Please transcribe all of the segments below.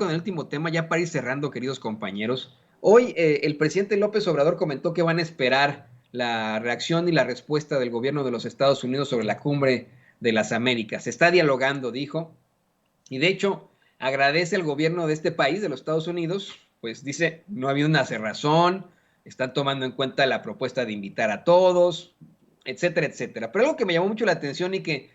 con el último tema, ya para ir cerrando, queridos compañeros. Hoy el presidente López Obrador comentó que van a esperar la reacción y la respuesta del gobierno de los Estados Unidos sobre la cumbre de las Américas. Se está dialogando, dijo, y de hecho agradece al gobierno de este país, de los Estados Unidos, pues dice, no ha habido una cerrazón, están tomando en cuenta la propuesta de invitar a todos, etcétera, etcétera. Pero algo que me llamó mucho la atención y que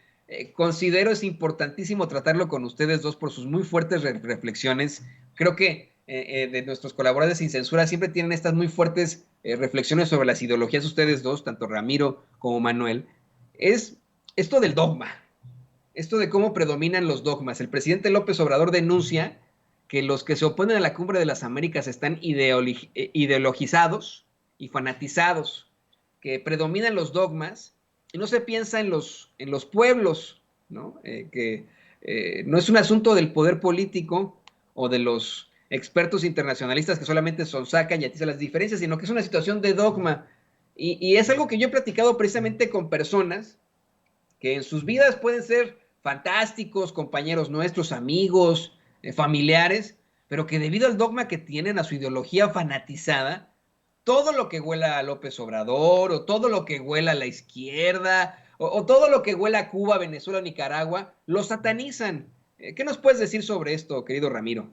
considero es importantísimo tratarlo con ustedes dos por sus muy fuertes reflexiones. Creo que de nuestros colaboradores sin censura siempre tienen estas muy fuertes reflexiones sobre las ideologías ustedes dos, tanto Ramiro como Manuel. Es esto del dogma, esto de cómo predominan los dogmas. El presidente López Obrador denuncia que los que se oponen a la cumbre de las Américas están ideologizados y fanatizados, que predominan los dogmas y no se piensa en los pueblos, ¿no? Que no es un asunto del poder político o de los expertos internacionalistas que solamente sonsacan y atizan las diferencias, sino que es una situación de dogma. Y es algo que yo he platicado precisamente con personas que en sus vidas pueden ser fantásticos, compañeros nuestros, amigos, familiares, pero que debido al dogma que tienen, a su ideología fanatizada, todo lo que huela a López Obrador, o todo lo que huela a la izquierda, o todo lo que huela a Cuba, Venezuela, Nicaragua, lo satanizan. ¿Qué nos puedes decir sobre esto, querido Ramiro?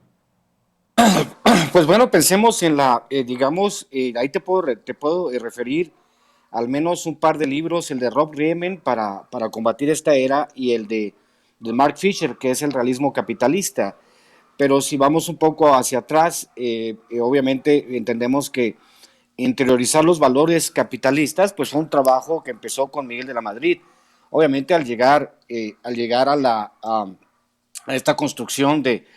Pues bueno, pensemos en digamos, ahí te puedo referir al menos un par de libros, el de Rob Riemann para combatir esta era y de Mark Fisher, que es el realismo capitalista. Pero si vamos un poco hacia atrás, obviamente entendemos que interiorizar los valores capitalistas, pues fue un trabajo que empezó con Miguel de la Madrid. Obviamente al llegar a esta construcción del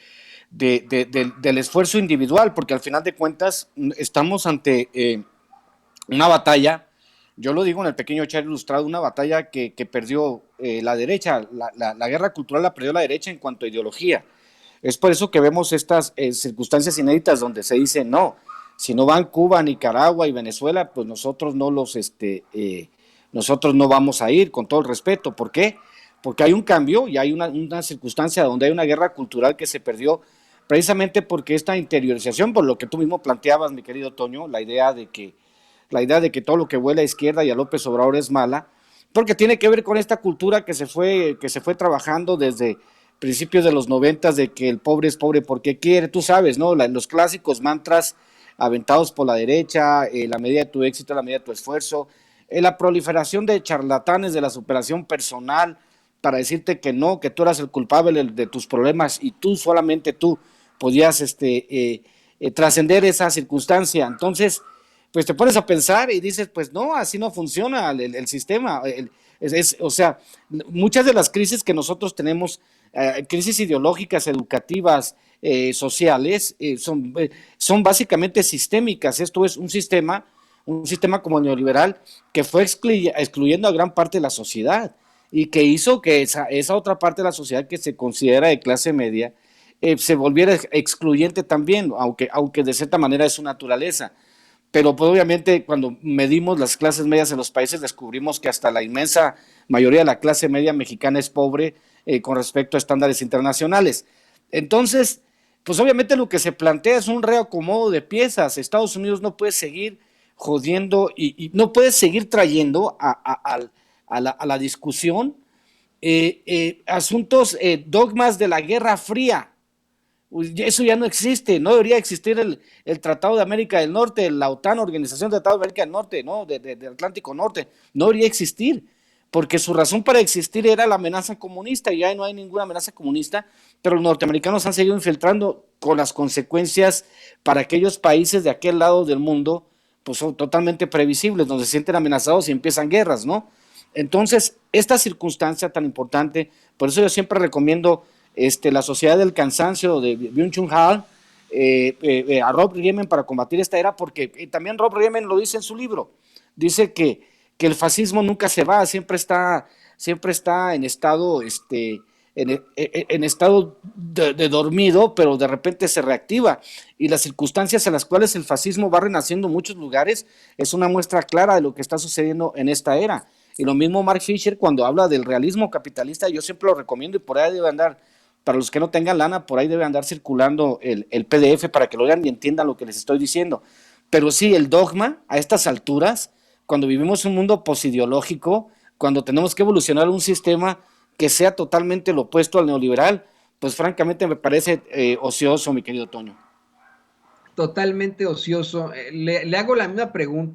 esfuerzo individual, porque al final de cuentas estamos ante una batalla, yo lo digo en el pequeño chat ilustrado, una batalla que perdió la derecha, la guerra cultural la perdió la derecha en cuanto a ideología. Es por eso que vemos estas circunstancias inéditas donde se dice no, si no van Cuba, Nicaragua y Venezuela, pues nosotros no vamos a ir, con todo el respeto. ¿Por qué? Porque hay un cambio y hay una circunstancia donde hay una guerra cultural que se perdió precisamente porque esta interiorización, por lo que tú mismo planteabas, mi querido Toño, la idea de que todo lo que huele a izquierda y a López Obrador es mala, porque tiene que ver con esta cultura que se fue trabajando desde principios de los 90 de que el pobre es pobre porque quiere, tú sabes, ¿no? Los clásicos mantras aventados por la derecha, la medida de tu éxito, la medida de tu esfuerzo, la proliferación de charlatanes de la superación personal para decirte que no, que tú eras el culpable de tus problemas y tú, solamente tú, podías trascender esa circunstancia. Entonces, pues te pones a pensar y dices, pues no, así no funciona el sistema. O sea, muchas de las crisis que nosotros tenemos, crisis ideológicas, educativas, sociales, son básicamente sistémicas. Esto es un sistema como el neoliberal que fue excluyendo a gran parte de la sociedad y que hizo que esa otra parte de la sociedad que se considera de clase media se volviera excluyente también, aunque de cierta manera es su naturaleza. Pero pues, obviamente cuando medimos las clases medias en los países descubrimos que hasta la inmensa mayoría de la clase media mexicana es pobre con respecto a estándares internacionales. Entonces, pues obviamente lo que se plantea es un reacomodo de piezas. Estados Unidos no puede seguir jodiendo y no puede seguir trayendo a la discusión asuntos, dogmas de la Guerra Fría. Eso ya no existe, no debería existir el Tratado de América del Norte, la OTAN, Organización de Tratado de América del Norte, ¿no? Del Atlántico Norte, no debería existir, porque su razón para existir era la amenaza comunista, y ya no hay ninguna amenaza comunista, pero los norteamericanos han seguido infiltrando con las consecuencias para aquellos países de aquel lado del mundo, pues son totalmente previsibles, donde se sienten amenazados y empiezan guerras, ¿no? Entonces, esta circunstancia tan importante, por eso yo siempre recomiendo la Sociedad del Cansancio de Byung-Chul Han, a Rob Riemann para combatir esta era, porque también Rob Riemann lo dice en su libro, dice que el fascismo nunca se va, siempre está en estado, en estado de dormido, pero de repente se reactiva, y las circunstancias en las cuales el fascismo va renaciendo en muchos lugares es una muestra clara de lo que está sucediendo en esta era. Y lo mismo Mark Fisher cuando habla del realismo capitalista, yo siempre lo recomiendo y por ahí debe andar Para los que no tengan lana, por ahí debe andar circulando el PDF para que lo vean y entiendan lo que les estoy diciendo. Pero sí, el dogma a estas alturas, cuando vivimos un mundo posideológico, cuando tenemos que evolucionar un sistema que sea totalmente lo opuesto al neoliberal, pues francamente me parece ocioso, mi querido Toño. Totalmente ocioso. Le hago la misma pregunta